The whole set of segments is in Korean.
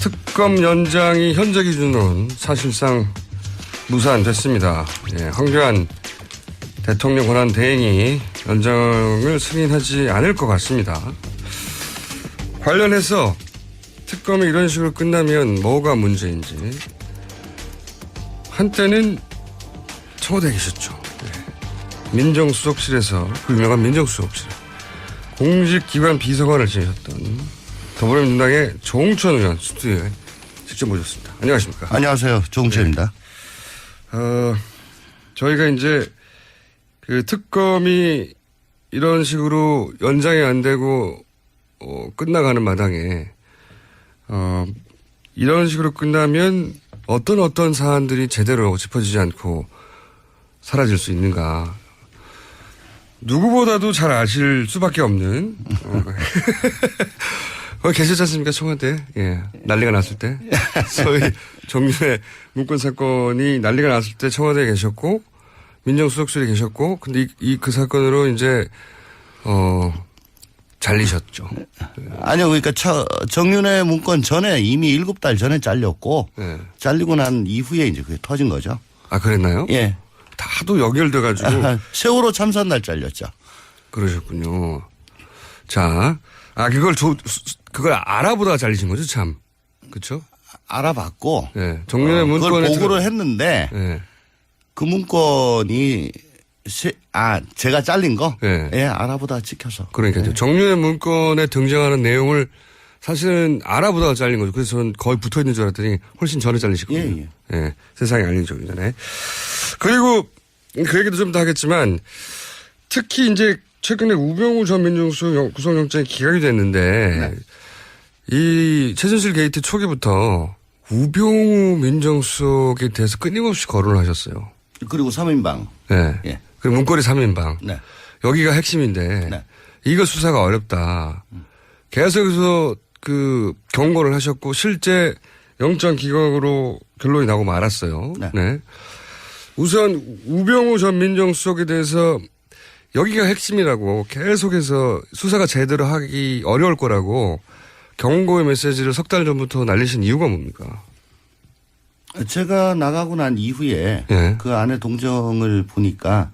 특검 연장이 현재 기준으로는 사실상 무산됐습니다. 황교안 대통령 권한 대행이 연장을 승인하지 않을 것 같습니다. 관련해서 특검이 이런 식으로 끝나면 뭐가 문제인지 한때는 청와대에 계셨죠. 민정수석실에서 그 유명한 민정수석실 공직기관 비서관을 지내셨던 더불어민주당의 조홍천 의원 스튜디오에 직접 모셨습니다. 안녕하십니까? 안녕하세요. 조홍천입니다. 저희가 이제 그 특검이 이런 식으로 연장이 안 되고 끝나가는 마당에 이런 식으로 끝나면 어떤 사안들이 제대로 짚어지지 않고 사라질 수 있는가. 누구보다도 잘 아실 수밖에 없는 거기 계셨지 않습니까? 청와대. 예. 난리가 났을 때. 소위 정윤회 문건 사건이 난리가 났을 때 청와대에 계셨고 민정수석실에 계셨고 근데 그 사건으로 이제 잘리셨죠. 아니요. 그러니까 정윤회 문건 전에 이미 7달 전에 잘렸고 네. 잘리고 난 이후에 이제 그게 터진 거죠. 아, 그랬나요? 예. 다도 연결돼 가지고 세월호 참사 날 잘렸죠. 그러셨군요. 자, 그걸 알아보다가 잘리신 거죠, 참. 그렇죠? 알아봤고 네. 정윤회 그걸 문건에 보고를 했는데 네. 그 문건이 제가 잘린 거 네. 예, 알아보다가 찍혀서. 그러니까요. 네. 정윤회 문건에 등장하는 내용을 사실은 알아보다가 잘린 거죠. 그래서 저는 거의 붙어 있는 줄 알았더니 훨씬 전에 잘리셨거든요. 예. 예. 세상에 알리기 전에. 그리고 그 얘기도 좀 더 하겠지만 특히 이제 최근에 우병우 전 민정수석 구속영장이 기각이 됐는데 네. 이 최순실 게이트 초기부터 우병우 민정수석에 대해서 끊임없이 거론을 하셨어요. 그리고 3인방. 네. 예. 그리고 문고리 3인방. 네. 여기가 핵심인데 네. 이거 수사가 어렵다. 계속해서 그 경고를 하셨고 실제 영장 기각으로 결론이 나고 말았어요. 네. 네. 우선 우병우 전 민정수석에 대해서 여기가 핵심이라고 계속해서 수사가 제대로 하기 어려울 거라고 경고의 메시지를 석 달 전부터 날리신 이유가 뭡니까? 제가 나가고 난 이후에 예. 그 안에 동정을 보니까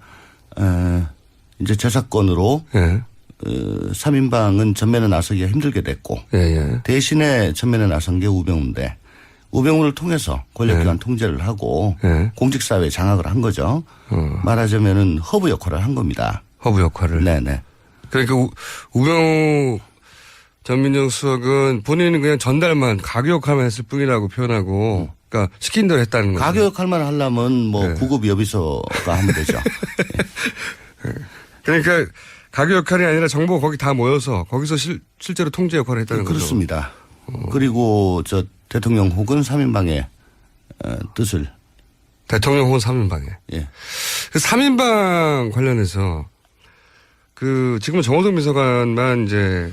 이제 제 사건으로 예. 3인방은 전면에 나서기가 힘들게 됐고 예. 대신에 전면에 나선 게 우병우인데 우병우를 통해서 권력기관 통제를 하고 공직사회 장악을 한 거죠. 말하자면은 허브 역할을 한 겁니다. 허브 역할을. 네네. 그러니까 우병우 전 민정수석은 본인은 그냥 전달만 가교 역할만 했을 뿐이라고 표현하고 그러니까 시킨 대로 했다는 거죠. 가교 역할만 하려면 뭐 구급 여비서가 하면 되죠. 그러니까 가교 역할이 아니라 정보가 거기 다 모여서 거기서 실제로 통제 역할을 했다는 거죠. 그렇습니다. 그리고 저 대통령 혹은 3인방의 뜻을. 대통령 혹은 3인방에. 예. 그 3인방 관련해서 그 지금은 정호성 비서관만 이제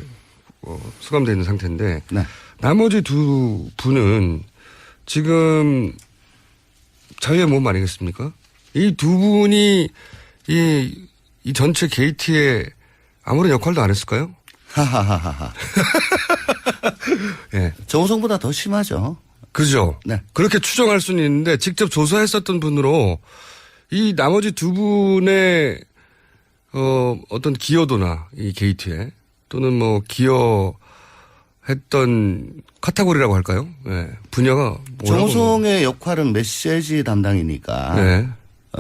수감되어 있는 상태인데 네. 나머지 두 분은 지금 자유의 몸 아니겠습니까? 이 두 분이 이 전체 게이트에 아무런 역할도 안 했을까요? 하하하하. 예. 정우성보다 더 심하죠. 그죠? 네. 그렇게 추정할 수는 있는데 직접 조사했었던 분으로 이 나머지 두 분의 어떤 기여도나 이 게이트에 또는 뭐 기여했던 카테고리라고 할까요? 네. 분야가 정우성의 역할은 메시지 담당이니까 네.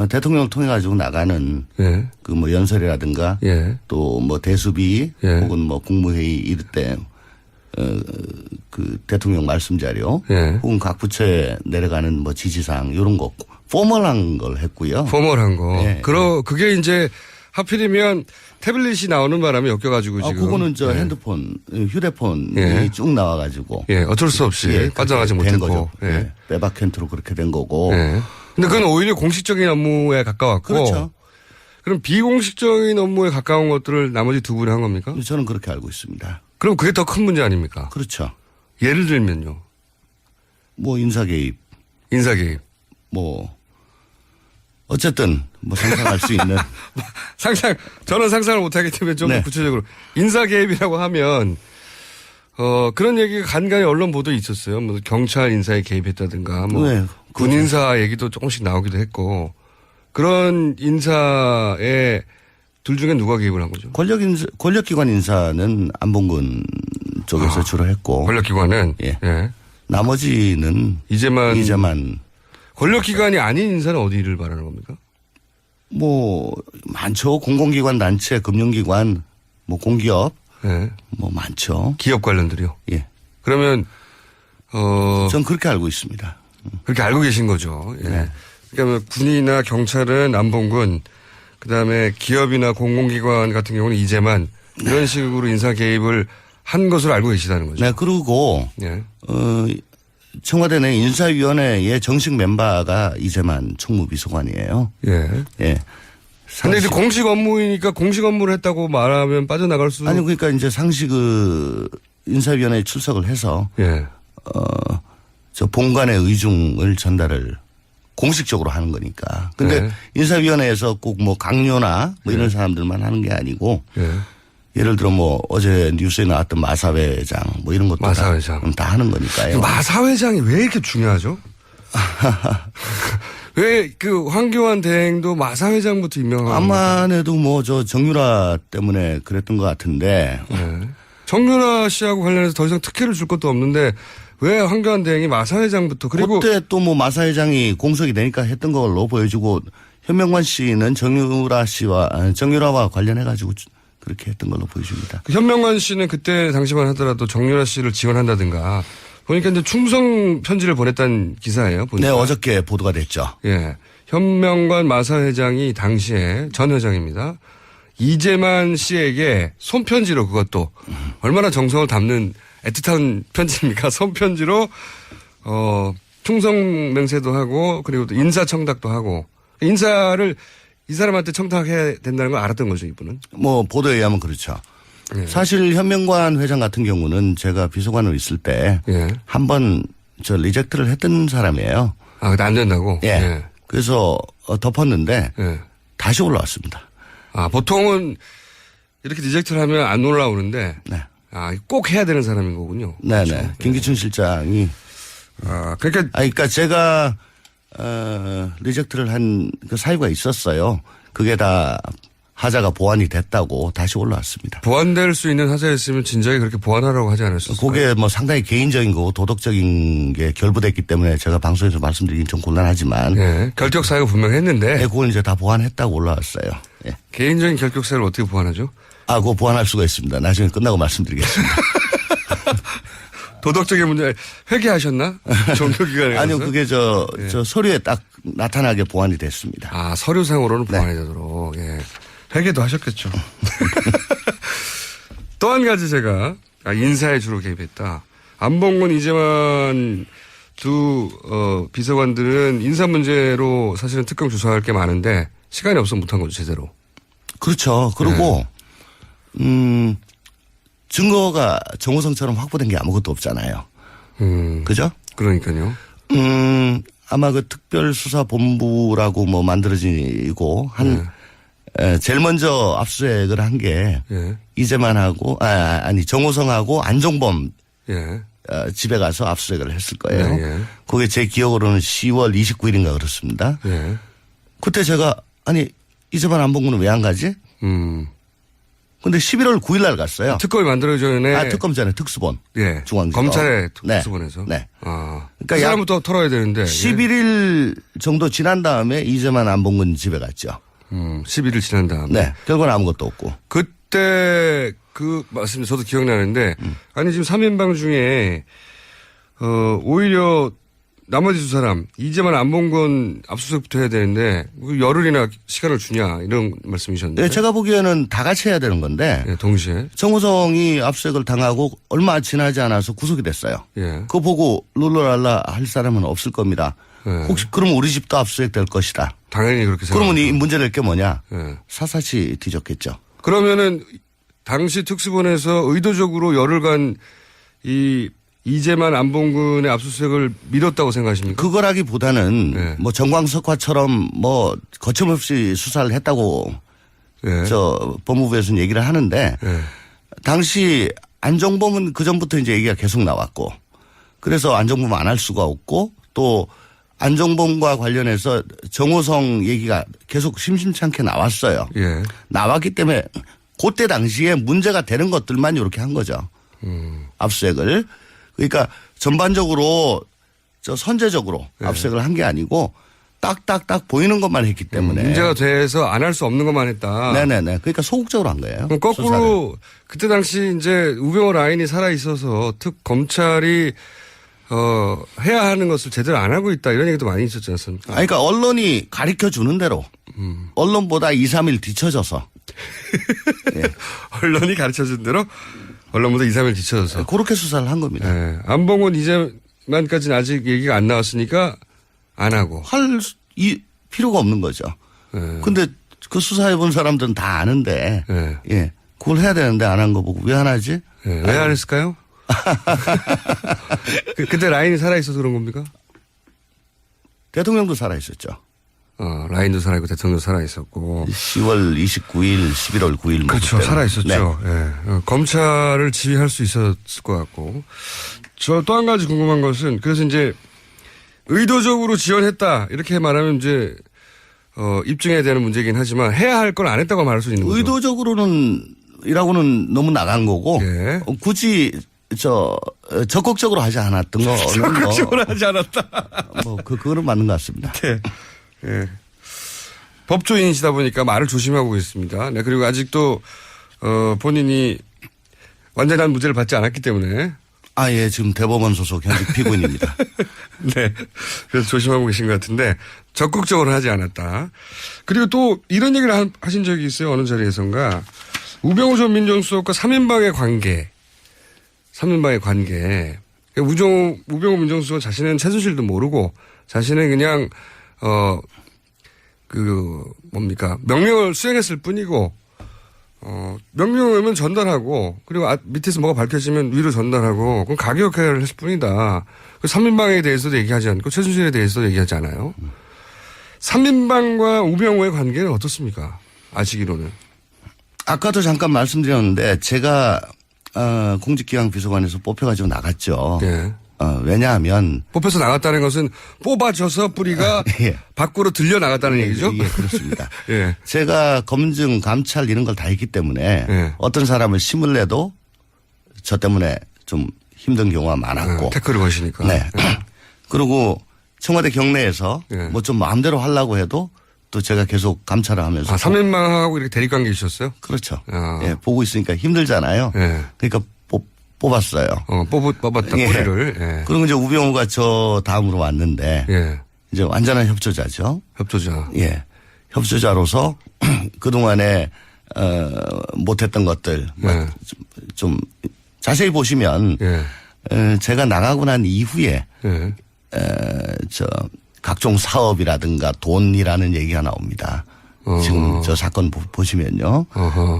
대통령을 통해 가지고 나가는 네. 그 뭐 연설이라든가 또 뭐 대수비 혹은 뭐 국무회의 이럴 때 그 대통령 말씀 자료 혹은 각 부처에 내려가는 뭐 지시사항 이런 거 포멀한 걸 했고요. 포멀한 거. 그게 이제 하필이면 태블릿이 나오는 바람에 엮여가지고 지금. 그거는 저 핸드폰, 휴대폰이 쭉 나와가지고. 어쩔 수 없이 빠져나가지 못했고. 빼박캔트로 그렇게 된 거고. 근데 그건 오히려 공식적인 업무에 가까웠고. 그렇죠. 그럼 비공식적인 업무에 가까운 것들을 나머지 두 분이 한 겁니까? 저는 그렇게 알고 있습니다. 그럼 그게 더 큰 문제 아닙니까? 그렇죠. 예를 들면요. 뭐 인사 개입. 뭐. 어쨌든 뭐 상상할 수 있는. 저는 상상을 못하기 때문에 좀 더 구체적으로. 인사 개입이라고 하면 그런 얘기가 간간히 언론 보도에 있었어요. 뭐 경찰 인사에 개입했다든가, 뭐 네, 군 인사 얘기도 조금씩 나오기도 했고, 그런 인사에 둘 중에 누가 개입을 한 거죠? 권력기관 인사는 안봉근 쪽에서 주로 했고. 권력기관은? 예. 예. 나머지는 이제만. 권력기관이 아닌 인사는 어디를 말하는 겁니까? 뭐, 많죠. 공공기관, 단체, 금융기관, 뭐 공기업. 예. 뭐 많죠. 기업 관련들이요? 예. 그러면, 전 그렇게 알고 있습니다. 그렇게 알고 계신 거죠. 예. 네. 그러니까 군이나 경찰은 안봉근, 그 다음에 기업이나 공공기관 같은 경우는 이제만 이런 식으로 인사 개입을 한 것으로 알고 계시다는 거죠. 네, 그리고, 예. 청와대 내 인사위원회의 정식 멤버가 이제만 총무비서관이에요. 예. 예. 근데 이제 공식 업무이니까 공식 업무를 했다고 말하면 빠져나갈 수. 아니, 그러니까 이제 상시 인사위원회에 출석을 해서. 예. 저 본관의 의중을 전달을 공식적으로 하는 거니까. 근데 네. 인사위원회에서 꼭 뭐 강요나 뭐 이런 사람들만 하는 게 아니고. 예를 들어 뭐 어제 뉴스에 나왔던 마사회장 뭐 이런 것도 마사회장. 다 하는 거니까요. 마사회장이 왜 이렇게 중요하죠? 왜 그 황교안 대행도 마사회장부터 임명하는 아마도 뭐 저 정유라 때문에 그랬던 것 같은데. 네. 정유라 씨하고 관련해서 더 이상 특혜를 줄 것도 없는데 왜 황교안 대행이 마사회장부터 그리고 그때 또 뭐 마사회장이 공석이 되니까 했던 걸로 보여주고 현명관 씨는 정유라와 관련해 가지고 그렇게 했던 걸로 보여줍니다. 현명관 씨는 그때 당시만 하더라도 정유라 씨를 지원한다든가 보니까 이제 충성 편지를 보냈다는 기사예요. 보니까. 네, 어저께 보도가 됐죠. 예. 현명관 마사회장이 당시에 전 회장입니다. 이재만 씨에게 손편지로 그것도 얼마나 정성을 담는 애틋한 편지입니까? 손편지로 충성 맹세도 하고 그리고 또 인사청탁도 하고 인사를 이 사람한테 청탁해야 된다는 걸 알았던 거죠, 이분은. 뭐 보도에 의하면 그렇죠. 예. 사실 현명관 회장 같은 경우는 제가 비서관으로 있을 때 한 번 저 리젝트를 했던 사람이에요. 아, 근데 안 된다고? 예. 예. 그래서 덮었는데 다시 올라왔습니다. 아, 보통은 이렇게 리젝트를 하면 안 올라오는데 네. 아, 꼭 해야 되는 사람인 거군요. 네네. 그렇죠. 김기춘 실장이. 그러니까 제가, 리젝트를 한 그 사유가 있었어요. 그게 다 하자가 보완이 됐다고 다시 올라왔습니다. 보완될 수 있는 하자였으면 진작에 그렇게 보완하라고 하지 않았었어요? 그게 뭐 상당히 개인적인 거고 도덕적인 게 결부됐기 때문에 제가 방송에서 말씀드리긴 좀 곤란하지만. 네. 결격 사유가 분명했는데. 네, 그건 이제 다 보완했다고 올라왔어요. 네. 개인적인 결격 사유를 어떻게 보완하죠? 그거 보완할 수가 있습니다. 나중에 끝나고 말씀드리겠습니다. 도덕적인 문제 회개하셨나? 종교기관에 아니요, 그게 저 서류에 딱 나타나게 보완이 됐습니다. 아, 서류상으로는 보완이 되도록. 예. 회개도 하셨겠죠. 또 한 가지 제가 인사에 주로 개입했다. 안봉근 이재만 두 비서관들은 인사 문제로 사실은 특검 조사할 게 많은데 시간이 없어 못한 거죠, 제대로. 그렇죠. 그리고 증거가 정호성처럼 확보된 게 아무것도 없잖아요. 그죠? 그러니까요. 아마 그 특별수사본부라고 뭐 만들어지고 제일 먼저 압수수색을 한 게 이재만하고 정호성하고 안종범 집에 가서 압수수색을 했을 거예요. 그게 제 기억으로는 10월 29일인가 그렇습니다. 그때 제가 이재만 안봉근은 왜 안 가지? 근데 11월 9일 날 갔어요. 특검이 만들어지기 전에. 특검 전에 특수본. 예. 중앙지검. 검찰의 특수본에서. 네. 그러니까 그 그러니까 사람부터 털어야 되는데. 11일 정도 지난 다음에 이재만 안봉근 집에 갔죠. 11일 지난 다음에. 네. 결과는 아무것도 없고. 그때 그 말씀 저도 기억나는데 아니 지금 3인방 중에 오히려 나머지 두 사람 이제만 안봉근 압수수색부터 해야 되는데 열흘이나 시간을 주냐 이런 말씀이셨는데. 네, 제가 보기에는 다 같이 해야 되는 건데. 네, 동시에. 정호성이 압수수색을 당하고 얼마 지나지 않아서 구속이 됐어요. 예. 그거 보고 룰루랄라 할 사람은 없을 겁니다. 예. 혹시 그러면 우리 집도 압수수색 될 것이다. 당연히 그렇게 생각합니다. 그러면 이 문제될 게 뭐냐. 예. 사사치 뒤졌겠죠. 그러면은 당시 특수본에서 의도적으로 열흘간 이재만 안봉근의 압수수색을 미뤘다고 생각하십니까? 그거라기보다는 네. 뭐 정광석화처럼 뭐 거침없이 수사를 했다고 네. 저 법무부에서는 얘기를 하는데 네. 당시 안종범은 그전부터 이제 얘기가 계속 나왔고 그래서 안종범 안 할 수가 없고 또 안종범과 관련해서 정호성 얘기가 계속 심심찮게 나왔어요. 예. 나왔기 때문에 그때 당시에 문제가 되는 것들만 이렇게 한 거죠. 압수수색을. 그러니까 전반적으로 선제적으로 예. 압수수색을 한 게 아니고 딱딱딱 보이는 것만 했기 때문에. 문제가 돼서 안 할 수 없는 것만 했다. 네네네. 그러니까 소극적으로 한 거예요. 그럼 거꾸로 수사를. 그때 당시 이제 우병우 라인이 살아 있어서 검찰이 해야 하는 것을 제대로 안 하고 있다 이런 얘기도 많이 있었지 않습니까? 그러니까 언론이 가르쳐 주는 대로 언론보다 2, 3일 뒤쳐져서. 예. 언론이 가르쳐 준 대로 언론보다 2, 3일 뒤쳐져서. 그렇게 수사를 한 겁니다. 예. 안봉원 이제만까지는 아직 얘기가 안 나왔으니까 안 하고. 필요가 없는 거죠. 근데 그 수사해 본 사람들은 다 아는데. 예. 그걸 해야 되는데 안 한 거 보고 왜 안 하지? 왜 안 했을까요? 그때 라인이 살아있어서 그런 겁니까? 대통령도 살아있었죠. 라인도 살아있고 대통령도 살아있었고. 10월 29일, 11월 9일. 그렇죠. 살아있었죠. 네. 예. 검찰을 지휘할 수 있었을 것 같고. 저 또 한 가지 궁금한 것은 그래서 이제 의도적으로 지원했다 이렇게 말하면 이제 입증해야 되는 문제이긴 하지만 해야 할 걸 안 했다고 말할 수 있는 거죠. 의도적으로는이라고는 너무 나간 거고 예. 굳이 적극적으로 하지 않았던 거. 적극적으로 하지 않았다. 그거는 맞는 것 같습니다. 네. 예. 법조인이시다 보니까 말을 조심하고 있습니다. 네. 그리고 아직도 본인이 완전한 무죄를 받지 않았기 때문에. 예. 지금 대법원 소속 현직 피고인입니다. 네. 그래서 조심하고 계신 것 같은데 적극적으로 하지 않았다. 그리고 또 이런 얘기를 하신 적이 있어요. 어느 자리에선가. 우병우 전 민정수석과 3인방의 관계. 우병우 민정수석 자신은 최순실도 모르고 자신은 그냥 명령을 수행했을 뿐이고 명령을 오면 전달하고 그리고 밑에서 뭐가 밝혀지면 위로 전달하고 그건 가계 역할을 했을 뿐이다. 그 3인방에 대해서도 얘기하지 않고 최순실에 대해서도 얘기하지 않아요. 3인방과 우병우의 관계는 어떻습니까? 아시기로는. 아까도 잠깐 말씀드렸는데 제가 공직기강비서관에서 뽑혀가지고 나갔죠. 네. 왜냐하면. 뽑혀서 나갔다는 것은 뽑아져서 뿌리가 예. 밖으로 들려 나갔다는 얘기죠? 예, 그렇습니다. 예. 제가 검증, 감찰 이런 걸 다 했기 때문에 예. 어떤 사람을 심을래도 저 때문에 좀 힘든 경우가 많았고. 태클을 거시니까. 네. 그리고 청와대 경내에서 뭐 좀 마음대로 하려고 해도 또 제가 계속 감찰을 하면서. 3인방하고 이렇게 대립관계 있었어요? 그렇죠. 예, 보고 있으니까 힘들잖아요. 예. 그러니까 뽑았어요. 뽑았다, 꼬리를. 예. 그리고 이제 우병우가 저 다음으로 왔는데. 예. 이제 완전한 협조자죠. 협조자. 예. 협조자로서 그동안에, 못했던 것들. 예. 좀 자세히 보시면. 예. 제가 나가고 난 이후에. 예. 각종 사업이라든가 돈이라는 얘기가 나옵니다. 지금 저 사건 보시면요.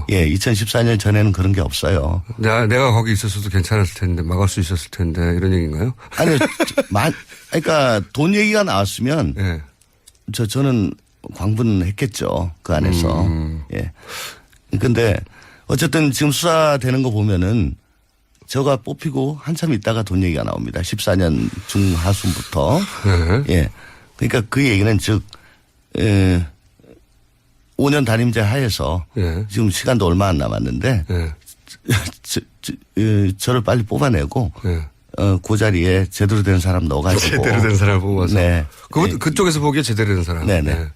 예, 2014년 전에는 그런 게 없어요. 내가 거기 있었어도 괜찮았을 텐데, 막을 수 있었을 텐데, 이런 얘기인가요? 아니요. 그러니까 돈 얘기가 나왔으면. 예. 저는 광분했겠죠. 그 안에서. 예. 근데 어쨌든 지금 수사되는 거 보면은 저가 뽑히고 한참 있다가 돈 얘기가 나옵니다. 14년 중하순부터. 예. 그러니까 그 얘기는 즉, 5년 단임제 하에서 지금 시간도 얼마 안 남았는데 저를 빨리 뽑아내고 그 자리에 제대로 된 사람 넣어가지고. 제대로 된 사람 뽑아서. 네. 그쪽에서 보기에 제대로 된 사람. 네네.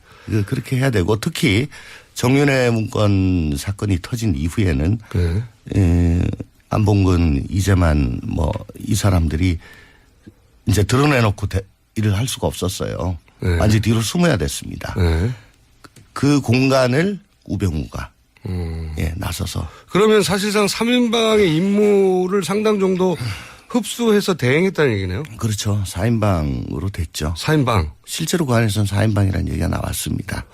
그렇게 해야 되고 특히 정윤회 문건 사건이 터진 이후에는 안봉근, 이재만 이 사람들이 이제 드러내놓고 일을 할 수가 없었어요. 완전히 뒤로 숨어야 됐습니다. 그 공간을 우병우가 나서서. 그러면 사실상 3인방의 임무를 상당 정도 흡수해서 대행했다는 얘기네요. 그렇죠. 4인방으로 됐죠. 4인방. 실제로 그 안에서는 4인방이라는 얘기가 나왔습니다.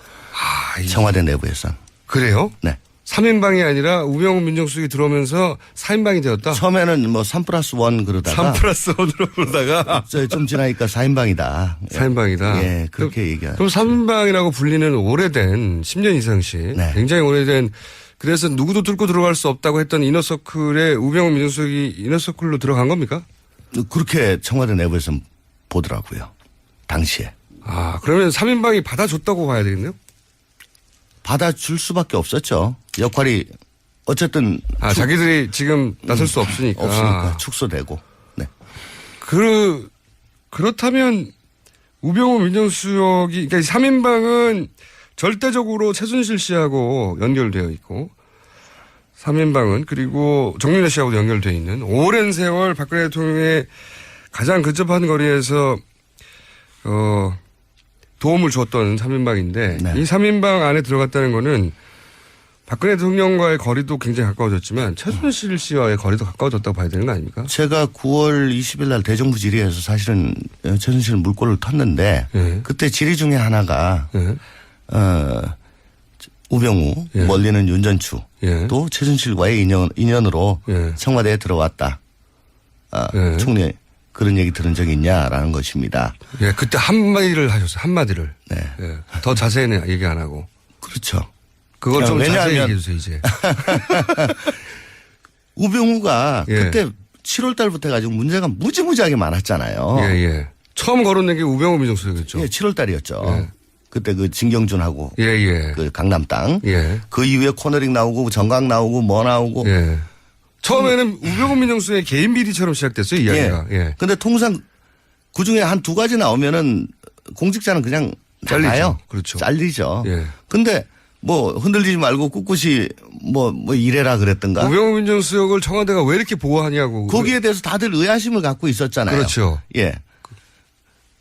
청와대 내부에선. 그래요? 네. 3인방이 아니라 우병우 민정수석이 들어오면서 4인방이 되었다? 처음에는 3+1 그러다가. 3+1으로 그러다가. 좀 지나니까 4인방이다. 4인방이다. 예, 그렇게 얘기하죠. 그럼 3인방이라고 불리는 오래된 10년 이상씩. 네. 굉장히 오래된 그래서 누구도 뚫고 들어갈 수 없다고 했던 이너서클에 우병우 민정수석이 이너서클로 들어간 겁니까? 그렇게 청와대 내부에서 보더라고요. 당시에. 아, 그러면 3인방이 받아줬다고 봐야 되겠네요? 받아줄 수밖에 없었죠. 역할이 어쨌든. 자기들이 지금 나설 수 없으니까. 없으니까 축소되고. 네. 그렇다면 우병우 민정수석이, 그러니까 3인방은 절대적으로 최순실 씨하고 연결되어 있고 3인방은 그리고 정윤회 씨하고도 연결되어 있는 오랜 세월 박근혜 대통령의 가장 근접한 거리에서 도움을 줬던 3인방인데 네. 이 3인방 안에 들어갔다는 거는 박근혜 대통령과의 거리도 굉장히 가까워졌지만 최순실 씨와의 거리도 가까워졌다고 봐야 되는 거 아닙니까? 제가 9월 20일 날 대정부 질의에서 사실은 최순실 물꼬를 텄는데 네. 그때 질의 중에 하나가 네. 우병우, 예. 멀리는 윤전추 예. 또 최순실과의 인연으로 예. 청와대에 들어왔다. 예. 총리 그런 얘기 들은 적이 있냐라는 것입니다. 예, 그때 한마디를 하셨어요. 한마디를. 네. 예. 더 자세히는 얘기 안 하고. 그렇죠. 그걸 좀 왜냐하면 자세히 얘기해 주세요, 이제. 우병우가 예. 그때 7월 달부터 해가지고 문제가 무지무지하게 많았잖아요. 예, 예. 처음 거론된 게 우병우 민정수석이었죠. 예, 7월 달이었죠. 예. 그때 그 진경준하고 예, 예. 그 강남 땅. 예. 그 이후에 코너링 나오고 정강 나오고 뭐 나오고. 예. 처음에는 우병우 민정수석의 개인 비리처럼 시작됐어요, 이야기가. 예. 근데 통상 그 중에 한 두 가지 나오면은 공직자는 그냥 잘리죠. 나가요. 그렇죠. 잘리죠. 예. 근데 뭐 흔들리지 말고 꿋꿋이 뭐 이래라 그랬던가. 우병우 민정수석을 청와대가 왜 이렇게 보호하냐고. 거기에 대해서 다들 의아심을 갖고 있었잖아요. 그렇죠. 예.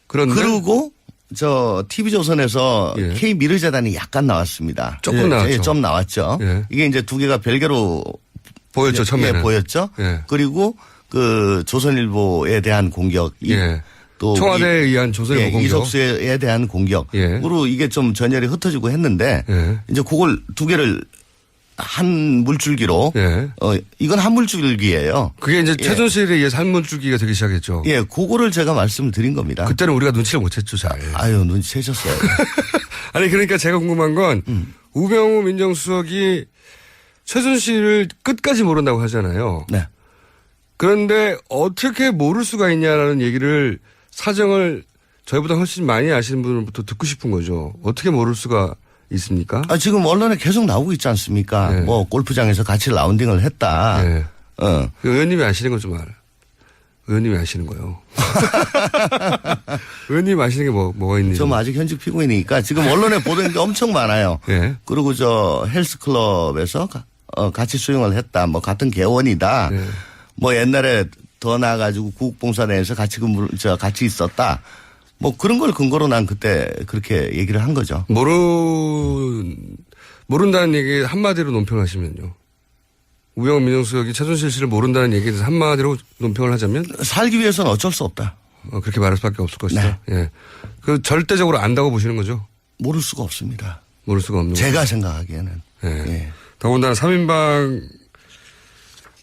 그런데. 그리고 저 TV조선에서 예. K미르재단이 약간 나왔습니다. 조금 나왔죠. 예, 좀 나왔죠. 예. 이게 이제 두 개가 별개로 보였죠, 처음에는. 예, 보였죠. 예. 그리고 그 조선일보에 대한 공격. 예. 또 청와대에 의한 조선일보 공격. 이석수에 대한 공격으로 이게 좀 전열이 흩어지고 했는데 예. 이제 그걸 두 개를 한 물줄기로 예. 이건 한 물줄기예요. 그게 이제 최순실에 의해서 한문줄기가 되기 시작했죠. 예, 그거를 제가 말씀을 드린 겁니다. 그때는 우리가 눈치를 못 챘죠, 잘. 아유, 눈치채셨어요. 아니, 그러니까 제가 궁금한 건 우병우 민정수석이 최순실을 끝까지 모른다고 하잖아요. 네. 그런데 어떻게 모를 수가 있냐라는 얘기를 사정을 저희보다 훨씬 많이 아시는 분부터 듣고 싶은 거죠. 어떻게 모를 수가 있습니까? 지금 언론에 계속 나오고 있지 않습니까? 네. 뭐 골프장에서 같이 라운딩을 했다. 네. 그 의원님이 아시는 거 좀 알. 의원님이 아시는 거요. 의원님이 아시는 게 뭐가 있는지. 좀 아직 현직 피고인이니까 지금 언론에 보도된 게 엄청 많아요. 네. 그리고 저 헬스클럽에서 같이 수영을 했다. 뭐 같은 개원이다. 네. 뭐 옛날에 더 나아가지고 구국봉사대에서 같이 있었다. 뭐 그런 걸 근거로 난 그때 그렇게 얘기를 한 거죠. 모른다는 얘기 한마디로 논평하시면요. 우병우 민정수석이 최순실 씨를 모른다는 얘기에 대해서 한마디로 논평을 하자면? 살기 위해서는 어쩔 수 없다. 그렇게 말할 수밖에 없을 것이다. 네. 예. 그 절대적으로 안다고 보시는 거죠? 모를 수가 없습니다. 모를 수가 없는 제가 생각하기에는. 예. 예. 더군다나 3인방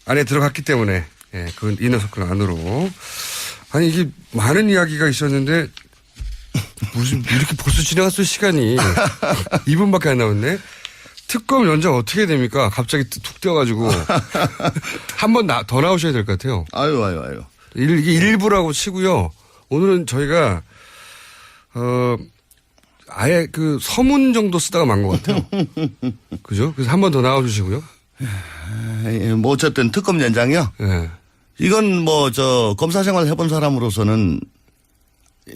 안에 들어갔기 때문에 예, 그 이너서클 안으로. 아니 이게 많은 이야기가 있었는데 무슨 이렇게 벌써 지나갔을 시간이 2분밖에 안 남았네. 특검 연장 어떻게 됩니까? 갑자기 툭 뛰어가지고 한 번 더 나오셔야 될 것 같아요. 아유. 이게 일부라고 치고요. 오늘은 저희가 아예 그 서문 정도 쓰다가 만 것 같아요. 그죠? 그래서 한 번 더 나와주시고요. 뭐 어쨌든 특검 연장이요. 예. 이건 뭐 저 검사 생활 해본 사람으로서는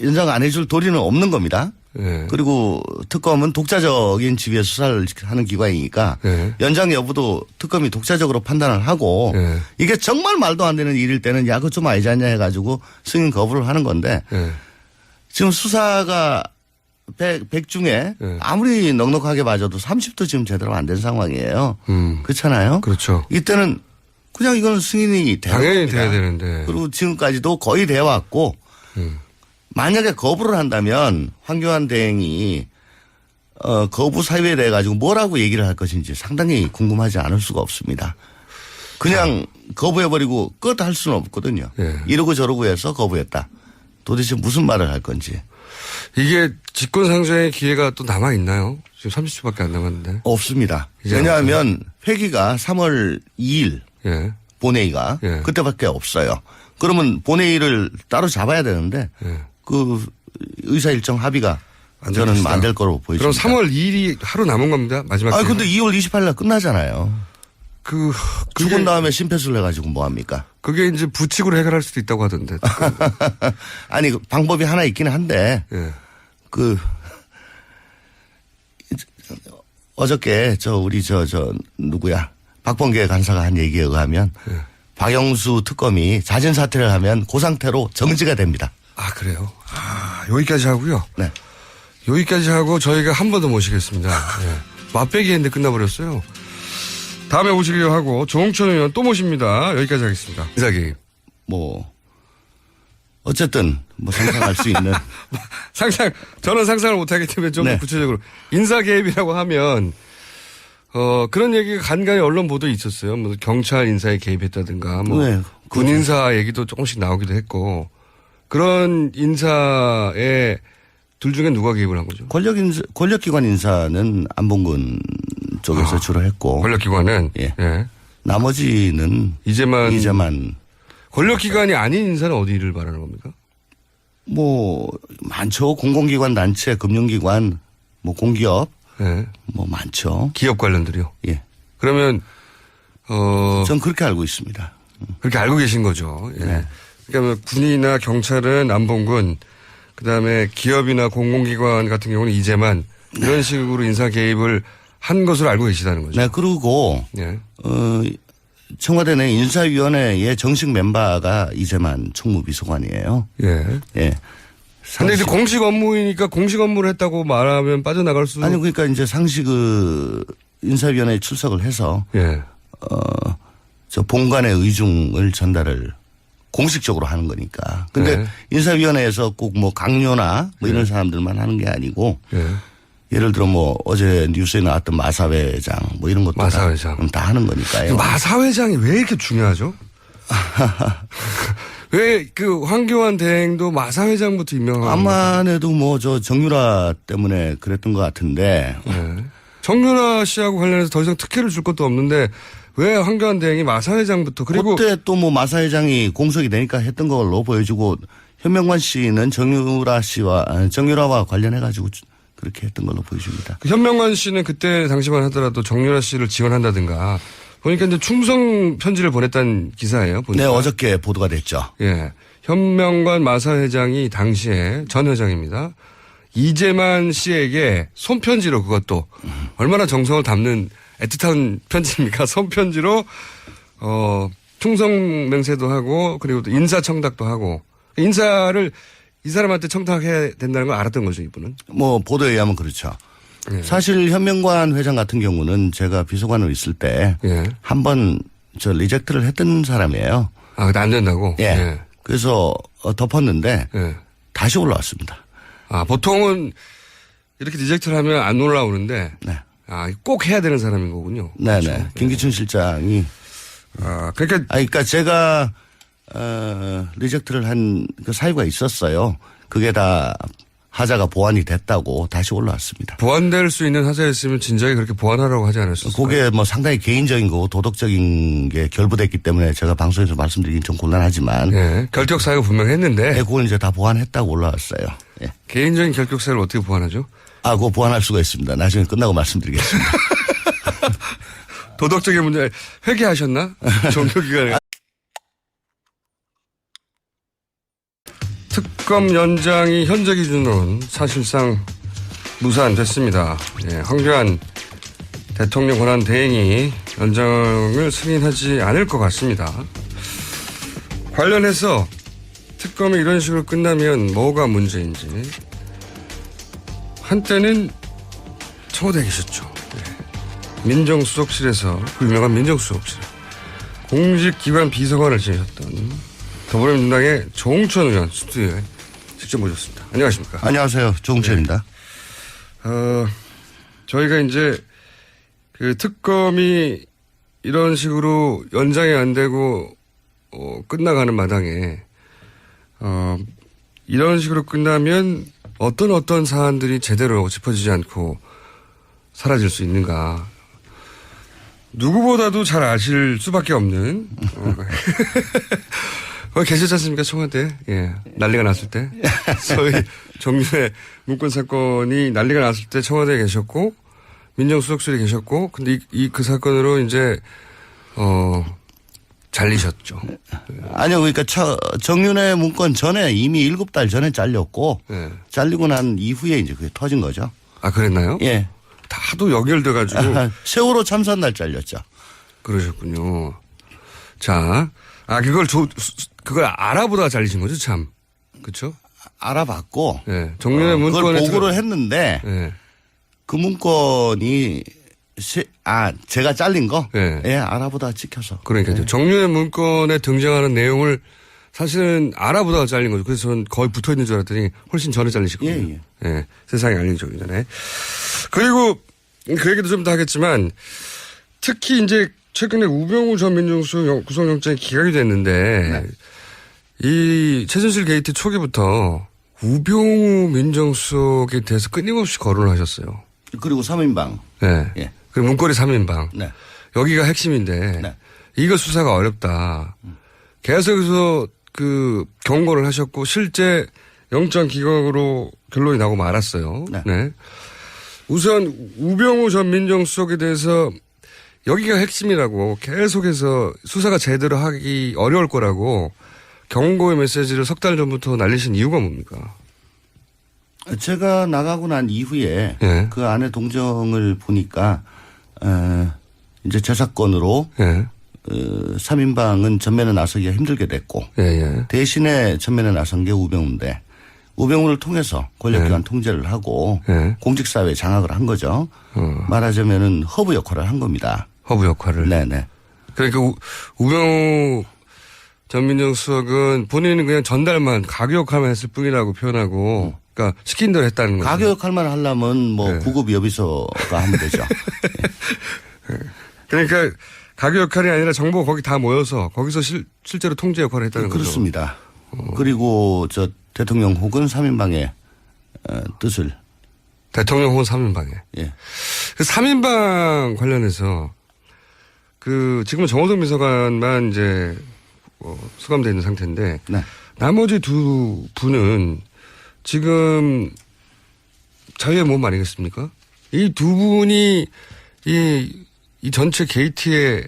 연장 안 해줄 도리는 없는 겁니다. 예. 그리고 특검은 독자적인 지위에 수사를 하는 기관이니까 예. 연장 여부도 특검이 독자적으로 판단을 하고 예. 이게 정말 말도 안 되는 일일 때는 야 그거 좀 아니지 않냐 해가지고 승인 거부를 하는 건데 예. 지금 수사가 100 중에 예. 아무리 넉넉하게 봐줘도 30도 지금 제대로 안 된 상황이에요. 그렇잖아요. 그렇죠. 이때는 그냥 이건 승인이 돼야 당연히 됩니다. 돼야 되는데. 그리고 지금까지도 거의 돼 왔고 만약에 거부를 한다면 황교안 대행이 거부 사유에 대해 가지고 뭐라고 얘기를 할 것인지 상당히 궁금하지 않을 수가 없습니다. 그냥 거부해버리고 끝 할 수는 없거든요. 예. 이러고 저러고 해서 거부했다. 도대체 무슨 말을 할 건지. 이게 직권상정의 기회가 또 남아있나요? 지금 30초밖에 안 남았는데. 없습니다. 왜냐하면 회기가 3월 2일 예. 본회의가 예. 그때밖에 없어요. 그러면 본회의를 따로 잡아야 되는데 예. 그 의사 일정 합의가 저는 안 될 거로 보입니다. 그럼 3월 2일이 하루 남은 겁니다. 마지막. 아 근데 2월 28일 날 끝나잖아요. 죽은 다음에 심폐소를 해가지고 뭐 합니까? 그게 이제 부칙으로 해결할 수도 있다고 하던데. 아니 그 방법이 하나 있긴 한데 예. 어저께 우리 누구야 박범계 간사가 한 얘기에 의하면 예. 박영수 특검이 자진 사퇴를 하면 그 상태로 정지가 됩니다. 아 그래요? 여기까지 하고요. 네. 여기까지 하고 저희가 한 번 더 모시겠습니다. 예. 맛배기 했는데 끝나버렸어요. 다음에 오시기로 하고 조홍천 의원 또 모십니다. 여기까지 하겠습니다. 인사개입. 어쨌든 상상할 수 있는. 저는 상상을 못하기 때문에 좀 네. 구체적으로. 인사개입이라고 하면 그런 얘기가 간간히 언론 보도에 있었어요. 뭐 경찰 인사에 개입했다든가 네. 군 인사 얘기도 조금씩 나오기도 했고 그런 인사에 둘 중에 누가 개입을 한 거죠? 권력기관 인사는 안봉근 쪽에서 주로 했고. 권력기관은? 예. 예. 나머지는 이제만. 권력기관이 아닌 인사는 어디를 말하는 겁니까? 많죠. 공공기관 단체, 금융기관, 공기업. 예. 많죠. 기업 관련들이요? 예. 그러면, 전 그렇게 알고 있습니다. 그렇게 알고 계신 거죠. 예. 네. 그러니까 군이나 경찰은 안봉근, 그 다음에 기업이나 공공기관 같은 경우는 이제만 이런 식으로 인사 개입을 한 것으로 알고 계시다는 거죠. 네, 그리고, 예. 청와대 내 인사위원회의 정식 멤버가 이제만 총무비서관이에요. 예. 예. 근데 이제 공식 업무이니까 공식 업무를 했다고 말하면 빠져나갈 수. 아니, 그러니까 이제 상시 인사위원회에 출석을 해서. 예. 본관의 의중을 전달을 공식적으로 하는 거니까. 근데 네. 인사위원회에서 꼭 강요나 이런 사람들만 하는 게 아니고. 예. 예를 들어 어제 뉴스에 나왔던 마사회장 이런 것도 마사회장. 다 하는 거니까요. 마사회장이 왜 이렇게 중요하죠? 왜 황교안 대행도 마사회장부터 임명하는 암만해도 정유라 때문에 그랬던 것 같은데. 네. 정유라 씨하고 관련해서 더 이상 특혜를 줄 것도 없는데 왜 황교안 대행이 마사회장부터 그리고 그때 또 마사회장이 공석이 되니까 했던 걸로 보여주고 현명관 씨는 정유라와 관련해가지고 그렇게 했던 걸로 보여집니다. 현명관 씨는 그때 당시만 하더라도 정유라 씨를 지원한다든가 보니까 이제 충성 편지를 보냈다는 기사예요. 보니까. 네, 어저께 보도가 됐죠. 예. 현명관 마사회장이 당시에 전 회장입니다. 이재만 씨에게 손편지로 그것도 얼마나 정성을 담는 애틋한 편지입니까? 손편지로 충성 맹세도 하고 그리고 또 인사청탁도 하고 인사를 이 사람한테 청탁해야 된다는 걸 알았던 거죠, 이분은. 보도에 의하면 그렇죠. 예. 사실 현명관 회장 같은 경우는 제가 비서관으로 있을 때 한 번 리젝트를 했던 사람이에요. 아, 근데 안 된다고? 예. 예. 그래서 덮었는데 예. 다시 올라왔습니다. 아, 보통은 이렇게 리젝트를 하면 안 올라오는데. 네. 아, 꼭 해야 되는 사람인 거군요. 네네. 그렇죠. 김기춘 실장이. 그러니까 제가, 리젝트를 한 그 사유가 있었어요. 그게 다 하자가 보완이 됐다고 다시 올라왔습니다. 보완될 수 있는 하자였으면 진작에 그렇게 보완하라고 하지 않았었어요? 그게 상당히 개인적인 거고 도덕적인 게 결부됐기 때문에 제가 방송에서 말씀드리긴 좀 곤란하지만. 예. 결격 사유가 분명했는데. 네, 그걸 이제 다 보완했다고 올라왔어요. 예. 개인적인 결격 사유를 어떻게 보완하죠? 그거 보완할 수가 있습니다. 나중에 끝나고 말씀드리겠습니다. 도덕적인 문제 회개하셨나? 종교기관에. 특검 연장이 현재 기준으로는 사실상 무산됐습니다. 예, 황교안 대통령 권한 대행이 연장을 승인하지 않을 것 같습니다. 관련해서 특검이 이런 식으로 끝나면 뭐가 문제인지 한때는 청와대에 계셨죠. 예. 민정수석실에서 그 유명한 민정수석실 공직기관 비서관을 지내셨던 더불어민주당의 조홍천 의원 스튜디오에 직접 모셨습니다. 안녕하십니까? 안녕하세요. 조홍천입니다. 저희가 이제 그 특검이 이런 식으로 연장이 안 되고 끝나가는 마당에 이런 식으로 끝나면 어떤 사안들이 제대로 짚어지지 않고 사라질 수 있는가. 누구보다도 잘 아실 수밖에 없는. 계셨지 않습니까? 청와대. 예. 난리가 났을 때. 소위 정윤회 문건 사건이 난리가 났을 때 청와대에 계셨고, 민정수석실에 계셨고, 근데 그 사건으로 이제, 잘리셨죠. 아니요. 그러니까 정윤회 문건 전에 이미 7달 전에 잘렸고, 네. 잘리고 난 이후에 이제 그게 터진 거죠. 아, 그랬나요? 예. 다도 연결돼가지고. 세월호 참사 날 잘렸죠. 그러셨군요. 자, 그걸 알아보다가 잘리신 거죠, 참. 그쵸? 알아봤고. 네. 정윤회 문건에. 그걸 보고를 했는데. 네. 그 문건이 제가 잘린 거? 네. 예, 알아보다가 찍혀서. 그러니까요. 네. 정윤회 문건에 등장하는 내용을 사실은 알아보다가 잘린 거죠. 그래서 저는 거의 붙어 있는 줄 알았더니 훨씬 전에 잘리셨거든요. 예, 예. 예. 세상에 알리기 전에. 그리고 그 얘기도 좀 더 하겠지만 특히 이제 최근에 우병우 전 민정수석 구속영장이 기각이 됐는데 네. 이 최순실 게이트 초기부터 우병우 민정수석에 대해서 끊임없이 거론을 하셨어요. 그리고 3인방. 네. 예. 그리고 문고리 3인방. 네. 여기가 핵심인데 네. 이거 수사가 어렵다. 계속해서 그 경고를 하셨고 실제 영장 기각으로 결론이 나고 말았어요. 네. 네. 우선 우병우 전 민정수석에 대해서 여기가 핵심이라고 계속해서 수사가 제대로 하기 어려울 거라고 경고의 메시지를 석 달 전부터 날리신 이유가 뭡니까? 제가 나가고 난 이후에 네. 그 안에 동정을 보니까 이제 제 사건으로 네. 3인방은 전면에 나서기가 힘들게 됐고 네. 대신에 전면에 나선 게 우병우인데 우병우를 통해서 권력기관 네. 통제를 하고 네. 공직사회 장악을 한 거죠. 말하자면은 허브 역할을 한 겁니다. 허브 역할을. 네네. 그러니까 우병우 전 민정수석은 본인은 그냥 전달만 가교 역할만 했을 뿐이라고 표현하고 그러니까 시킨 대로 했다는 거죠. 가교 역할만 하려면 뭐 네. 구급 여비서가 하면 되죠. 네. 그러니까 가교 역할이 아니라 정보가 거기 다 모여서 거기서 실제로 통제 역할을 했다는 거죠. 그렇습니다. 그리고 저 대통령 혹은 3인방의 뜻을. 대통령 혹은 3인방에. 예. 그 3인방 관련해서 그 지금은 정호성 비서관만 이제 수감되어 있는 상태인데 네. 나머지 두 분은 지금 자유의 몸 아니겠습니까? 이 두 분이 이 전체 게이트에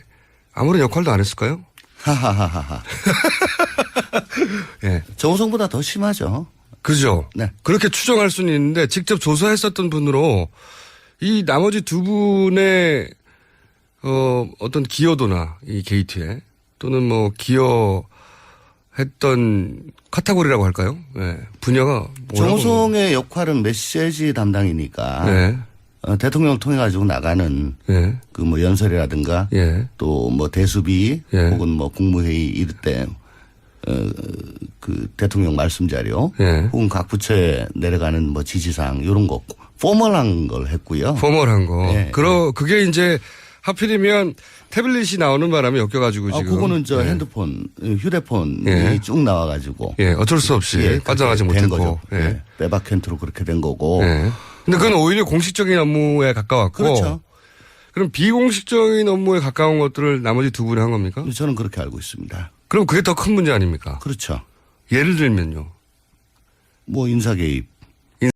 아무런 역할도 안 했을까요? 하하하하. 예. 정호성보다 더 심하죠. 그죠? 네. 그렇게 추정할 수는 있는데 직접 조사했었던 분으로 이 나머지 두 분의 어떤 기여도나 이 게이트에 또는 뭐 기여했던 카테고리라고 할까요? 네. 분야가 정호성의 역할은 메시지 담당이니까 네. 대통령을 통해 가지고 나가는 네. 그 뭐 연설이라든가 네. 또 뭐 대수비 네. 혹은 뭐 국무회의 이럴 때 그 대통령 말씀 자료 네. 혹은 각 부처에 내려가는 뭐 지시사항 이런 거 포멀한 걸 했고요. 포멀한 거. 네. 그게 이제 하필이면 태블릿이 나오는 바람에 엮여가지고 지금. 그거는 저 네. 핸드폰, 휴대폰이 네. 쭉 나와가지고. 예, 어쩔 수 없이 빠져나가지 못했고. 거죠. 예. 빼박캔트로 그렇게 된 거고. 예. 근데 그건 오히려 공식적인 업무에 가까웠고. 그렇죠. 그럼 비공식적인 업무에 가까운 것들을 나머지 두 분이 한 겁니까? 저는 그렇게 알고 있습니다. 그럼 그게 더 큰 문제 아닙니까? 그렇죠. 예를 들면요. 뭐 인사 개입.